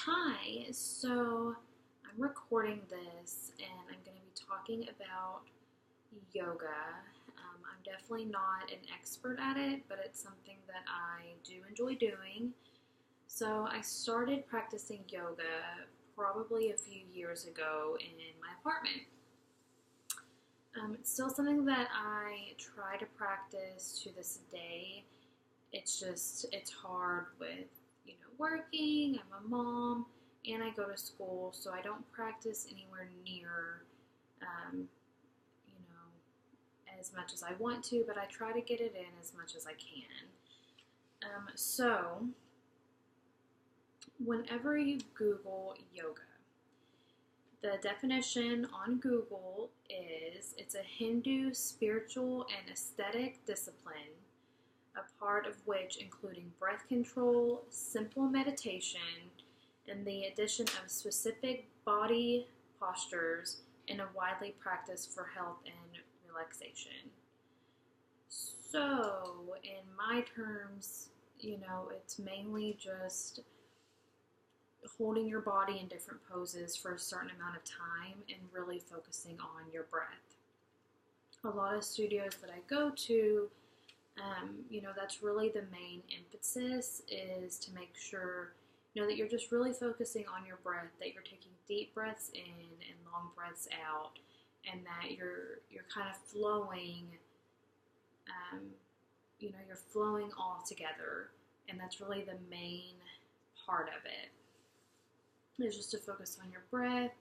Hi, so I'm recording this and I'm going to be talking about yoga. I'm definitely not an expert at it, but it's something that I do enjoy doing. So I started practicing yoga probably a few years ago in my apartment. It's still something that I try to practice to this day. It's hard with, working. I'm a mom and I go to school, so I don't practice anywhere near, um, as much as I want to, but I try to get it in as much as I can. So, whenever you Google yoga, the definition on Google is it's a Hindu spiritual and aesthetic discipline, a part of which including breath control, simple meditation, and the addition of specific body postures and a widely practiced for health and relaxation. So, in my terms, it's mainly just holding your body in different poses for a certain amount of time and really focusing on your breath. A lot of studios that I go to, that's really the main emphasis is to make sure, that you're just really focusing on your breath, that you're taking deep breaths in and long breaths out, and that you're kind of flowing, you're flowing all together, and that's really the main part of it. Is just to focus on your breath,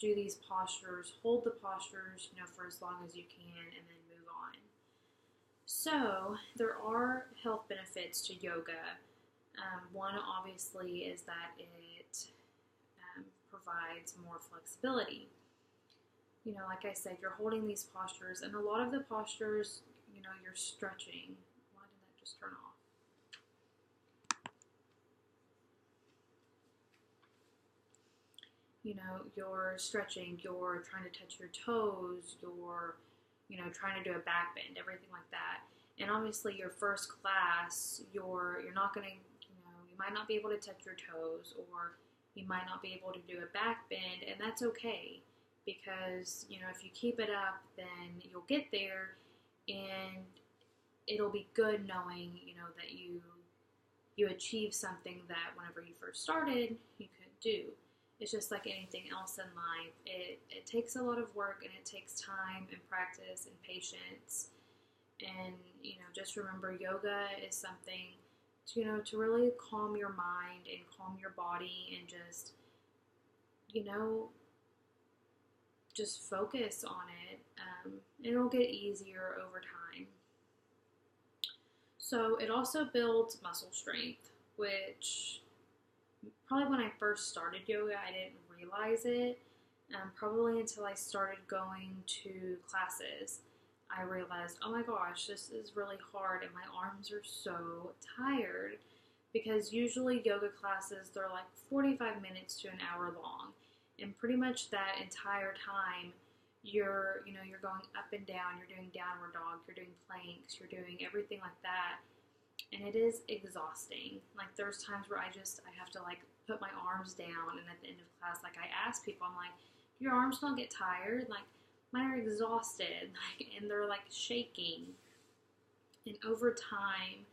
do these postures, hold the postures, for as long as you can, and then move on. So, there are health benefits to yoga. One, obviously, is that it provides more flexibility. Like I said, you're holding these postures, and a lot of the postures, you're stretching. Why did that just turn off? You're stretching, you're trying to touch your toes, you're, trying to do a back bend, everything like that. And obviously your first class, you're not going to, you might not be able to touch your toes, or you might not be able to do a back bend, and that's okay. Because, if you keep it up, then you'll get there, and it'll be good knowing, that you achieve something that whenever you first started, you couldn't do. It's just like anything else in life. It takes a lot of work, and it takes time and practice and patience. And, just remember, yoga is something, to really calm your mind and calm your body and just focus on it. It'll get easier over time. So it also builds muscle strength, which probably when I first started yoga, I didn't realize it. Probably until I started going to classes, I realized, oh my gosh, this is really hard, and my arms are so tired. Because usually yoga classes, they're like 45 minutes to an hour long. And pretty much that entire time, you're going up and down, you're doing downward dog, you're doing planks, you're doing everything like that. And it is exhausting. Like, there's times where I have to, put my arms down, and at the end of class, I ask people, I'm like, do your arms not get tired? Like, mine are exhausted, and they're, shaking. And over time,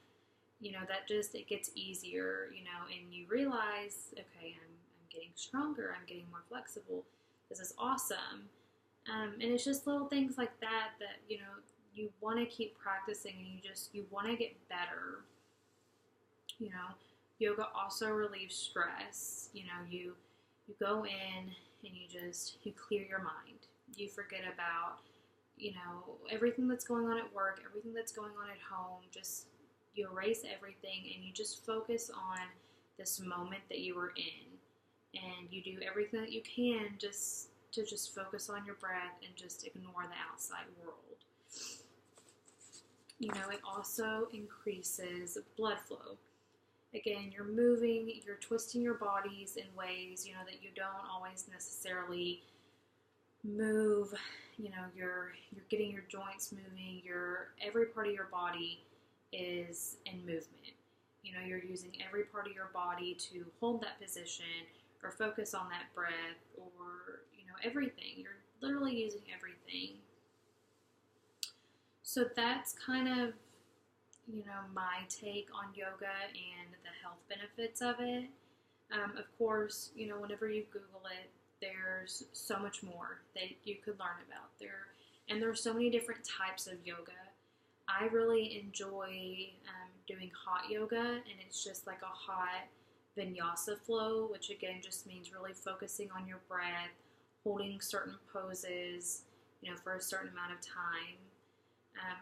it gets easier, and you realize, okay, I'm getting stronger, I'm getting more flexible, this is awesome. And it's just little things like that, you want to keep practicing, and you want to get better. Yoga also relieves stress. You go in and you clear your mind. You forget about, everything that's going on at work, everything that's going on at home. Just, you erase everything, and you just focus on this moment that you are in. And you do everything that you can to focus on your breath and just ignore the outside world. It also increases blood flow. Again, you're moving, you're twisting your bodies in ways, that you don't always necessarily move. You're getting your joints moving, every part of your body is in movement. You're using every part of your body to hold that position, or focus on that breath, or, everything. You're literally using everything. So that's kind of, my take on yoga and the health benefits of it. Of course, whenever you Google it, there's so much more that you could learn about there. And there are so many different types of yoga. I really enjoy doing hot yoga, and it's just like a hot vinyasa flow, which again just means really focusing on your breath, holding certain poses, for a certain amount of time.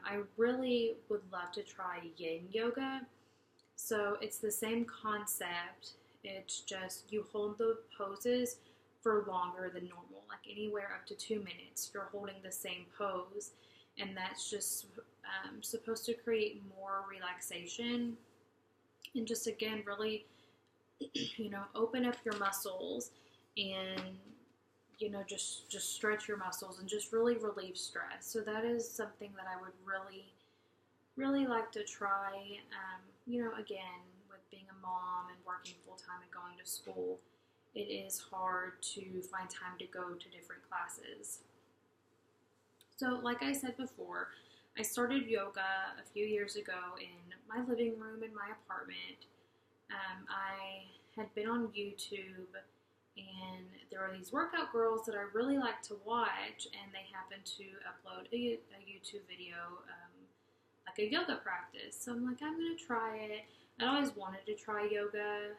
I really would love to try yin yoga. So it's the same concept. It's just you hold the poses for longer than normal, like anywhere up to 2 minutes. You're holding the same pose, and that's just supposed to create more relaxation and just, again, really, open up your muscles and, just stretch your muscles and just really relieve stress. So that is something that I would really, really like to try. Again, with being a mom and working full-time and going to school, it is hard to find time to go to different classes. So like I said before, I started yoga a few years ago in my living room in my apartment. I had been on YouTube, and there were these workout girls that I really like to watch, and they happened to upload a YouTube video, like a yoga practice. So I'm like, I'm going to try it. I always wanted to try yoga,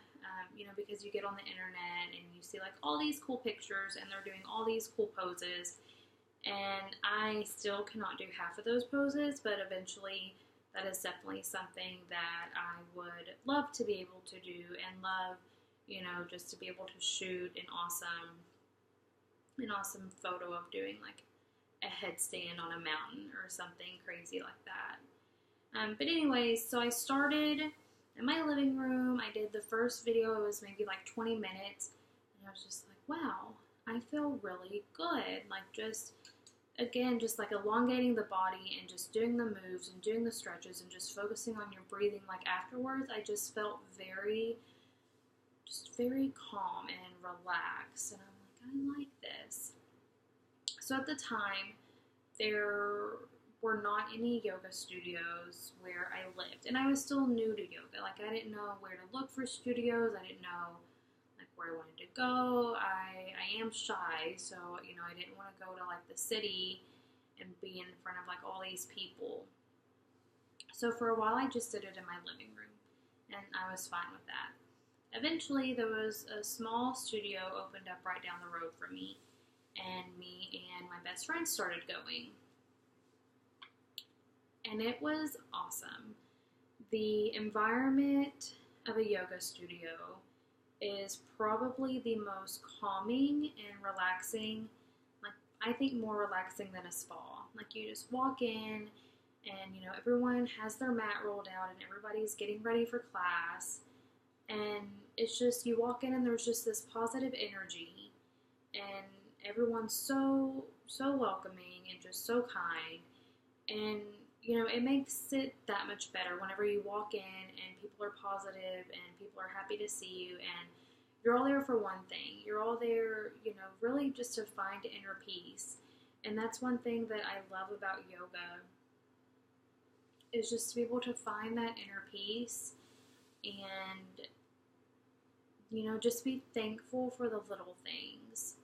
because you get on the internet and you see like all these cool pictures and they're doing all these cool poses. And I still cannot do half of those poses, but eventually that is definitely something that I would love to be able to do, and love, just to be able to shoot an awesome photo of doing like a headstand on a mountain or something crazy like that. But anyways, so I started in my living room. I did the first video. It was maybe like 20 minutes, and I was just like, wow, I feel really good. Like, just, again, just like elongating the body and just doing the moves and doing the stretches and just focusing on your breathing. Like, afterwards, I just felt very calm and relaxed. And I'm like, I like this. So at the time, there were not any yoga studios where I lived, and I was still new to yoga. Like, I didn't know where to look for studios. I didn't know like where I wanted to go. I am shy, so I didn't want to go to like the city and be in front of like all these people. So for a while I just did it in my living room, and I was fine with that. Eventually there was a small studio opened up right down the road from me, and me and my best friend started going. And it was awesome. The environment of a yoga studio is probably the most calming and relaxing. Like, I think more relaxing than a spa. Like, you just walk in and, everyone has their mat rolled out and everybody's getting ready for class. And it's just, you walk in and there's just this positive energy, and everyone's so welcoming and just so kind. And it makes it that much better whenever you walk in and people are positive and people are happy to see you, and you're all there for one thing. You're all there, really just to find inner peace. And that's one thing that I love about yoga, is just to be able to find that inner peace and, just be thankful for the little things.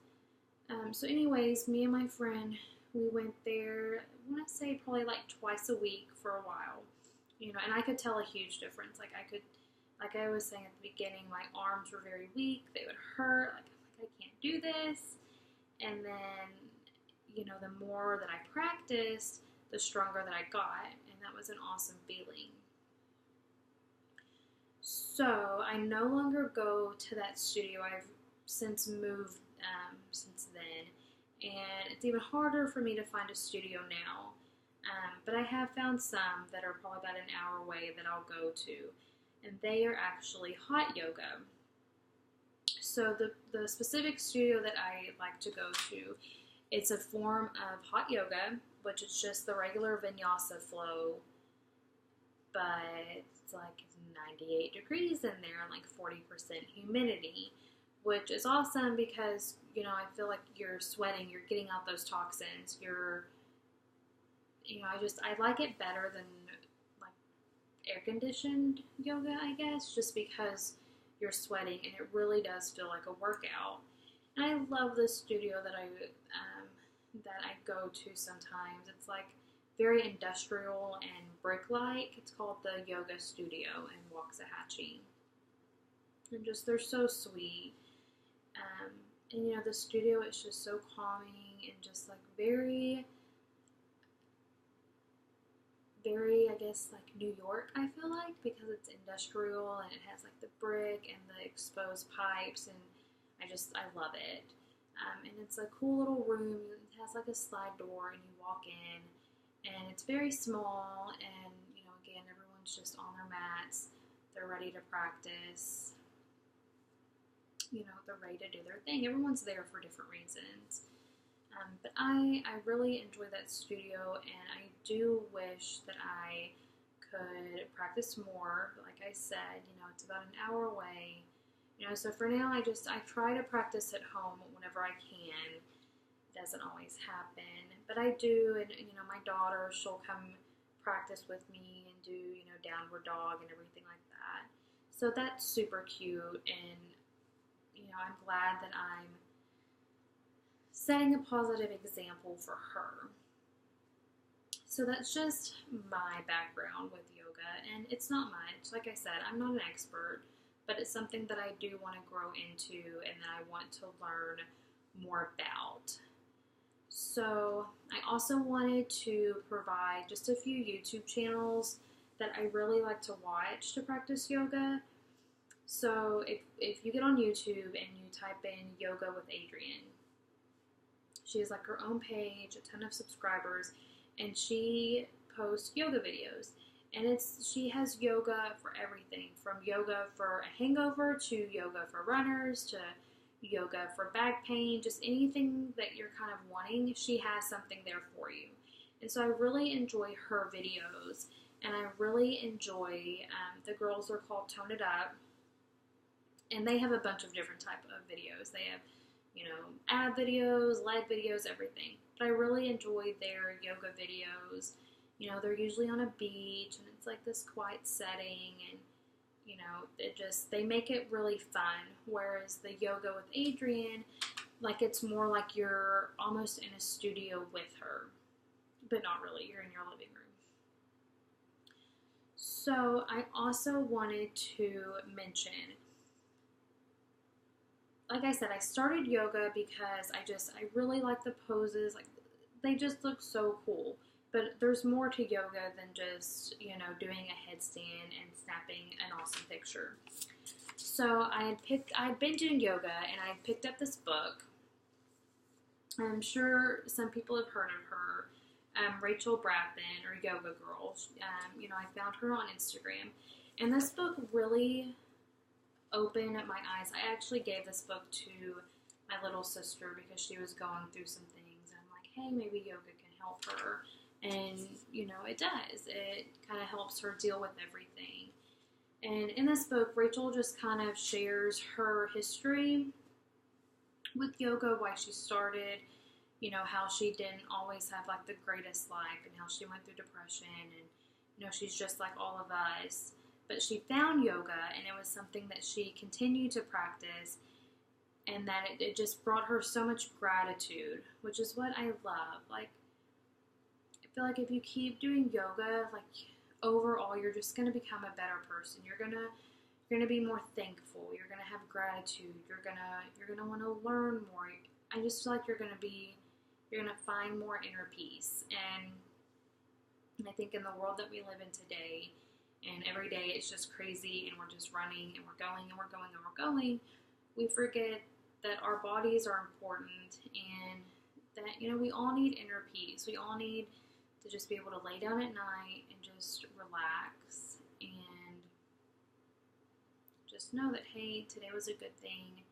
So anyways, me and my friend, we went there, I want to say probably like twice a week for a while, and I could tell a huge difference. Like I was saying at the beginning, my arms were very weak. They would hurt. Like, I'm like, I can't do this. And then, the more that I practiced, the stronger that I got, and that was an awesome feeling. So I no longer go to that studio. I've since moved since then. And it's even harder for me to find a studio now. But I have found some that are probably about an hour away that I'll go to. And they are actually hot yoga. So the specific studio that I like to go to, it's a form of hot yoga, which is just the regular vinyasa flow. But it's like 98 degrees in there and like 40% humidity, which is awesome because, you know, I feel like you're sweating, you're getting out those toxins, I like it better than like air conditioned yoga, I guess, just because you're sweating and it really does feel like a workout. And I love this studio that I go to sometimes. It's like very industrial and brick-like. It's called the Yoga Studio in Waxahachie. And just, they're so sweet. And you know, the studio is just so calming and just like very, very, I guess, like New York, I feel like, because it's industrial and it has like the brick and the exposed pipes, and I love it. And it's a cool little room. It has like a slide door, and you walk in, and it's very small. And you know, again, everyone's just on their mats. They're ready to practice. You know, they're ready to do their thing. Everyone's there for different reasons. But I really enjoy that studio, and I do wish that I could practice more. But like I said, you know, it's about an hour away. You know, so for now, I try to practice at home whenever I can. It doesn't always happen, but I do, and you know, my daughter, she'll come practice with me and do, you know, downward dog and everything like that. So that's super cute, and you know, I'm glad that I'm setting a positive example for her. So that's just my background with yoga, and it's not much. Like I said, I'm not an expert, but it's something that I do want to grow into and that I want to learn more about. So I also wanted to provide just a few YouTube channels that I really like to watch to practice yoga. So if you get on YouTube and you type in Yoga with Adrienne, she has like her own page, a ton of subscribers, and she posts yoga videos. And she has yoga for everything, from yoga for a hangover to yoga for runners to yoga for back pain, just anything that you're kind of wanting, she has something there for you. And so I really enjoy her videos, and I really enjoy, the girls are called Tone It Up, and they have a bunch of different type of videos. They have, you know, ab videos, leg videos, everything. But I really enjoy their yoga videos. You know, they're usually on a beach, and it's like this quiet setting, and you know, they make it really fun. Whereas the Yoga with Adrienne, like, it's more like you're almost in a studio with her, but not really. You're in your living room. So I also wanted to mention, like I said, I started yoga because I really like the poses. Like, they just look so cool. But there's more to yoga than just, you know, doing a headstand and snapping an awesome picture. So I'd been doing yoga, and I picked up this book. I'm sure some people have heard of her, Rachel Brathen, or Yoga Girl. You know, I found her on Instagram, and this book really opened up my eyes. I actually gave this book to my little sister because she was going through some things. I'm like, hey, maybe yoga can help her. And, you know, it does. It kind of helps her deal with everything. And in this book, Rachel just kind of shares her history with yoga, why she started, you know, how she didn't always have, like, the greatest life, and how she went through depression, and, you know, she's just like all of us. But she found yoga, and it was something that she continued to practice, and that it just brought her so much gratitude, which is what I love. Like, I feel like if you keep doing yoga, like, overall, you're just going to become a better person. You're gonna be more thankful. You're gonna have gratitude. You're gonna want to learn more. I just feel like you're gonna find more inner peace. And I think in the world that we live in today, and every day it's just crazy, and we're just running, and we're going, and we're going, and we're going, we forget that our bodies are important, and that, you know, we all need inner peace. We all need to just be able to lay down at night and just relax and just know that, hey, today was a good thing.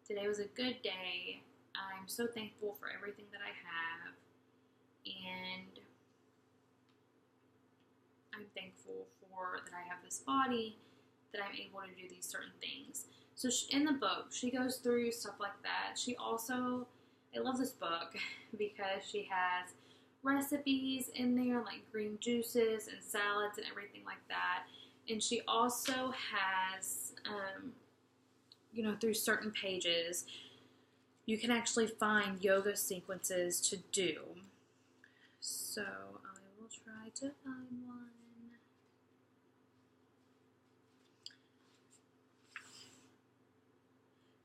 Today was a good day. I'm so thankful for everything that I have. And I'm thankful for that I have this body, that I'm able to do these certain things. So in the book, she goes through stuff like that. She also, I love this book because she has recipes in there like green juices and salads and everything like that. And she also has, through certain pages, you can actually find yoga sequences to do. So I will try to find one.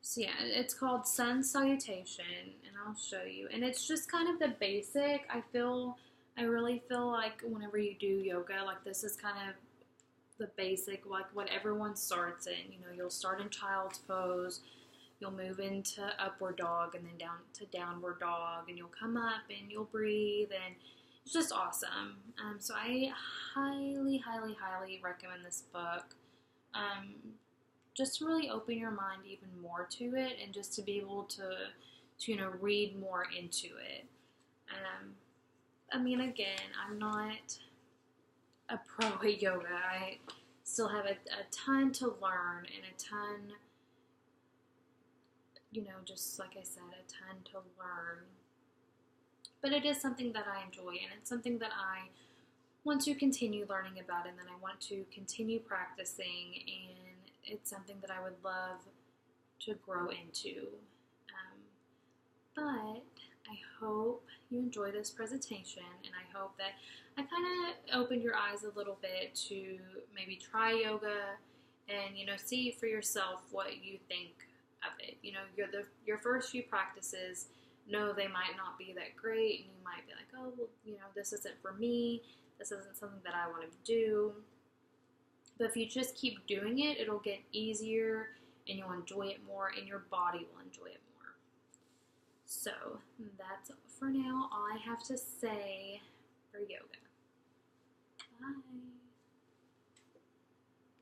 So yeah, it's called Sun Salutation, and I'll show you. And it's just kind of the basic. I really feel like whenever you do yoga, like this is kind of the basic, like what everyone starts in. You'll start in child's pose, you'll move into upward dog, and then down to downward dog, and you'll come up and you'll breathe, and it's just awesome. So I highly, highly, highly recommend this book. Just to really open your mind even more to it, and just to be able to read more into it. Again, I'm not a pro at yoga. I still have a ton to learn, and a ton, just like I said, a ton to learn. But it is something that I enjoy, and it's something that I want to continue learning about, and that I want to continue practicing, and it's something that I would love to grow into. But I hope you enjoy this presentation, and I hope that I kind of opened your eyes a little bit to maybe try yoga and, see for yourself what you think of it. Your first few practices, they might not be that great, and you might be like, oh, well, this isn't for me. This isn't something that I want to do. But if you just keep doing it, it'll get easier, and you'll enjoy it more, and your body will enjoy it more. So that's for now all I have to say for yoga.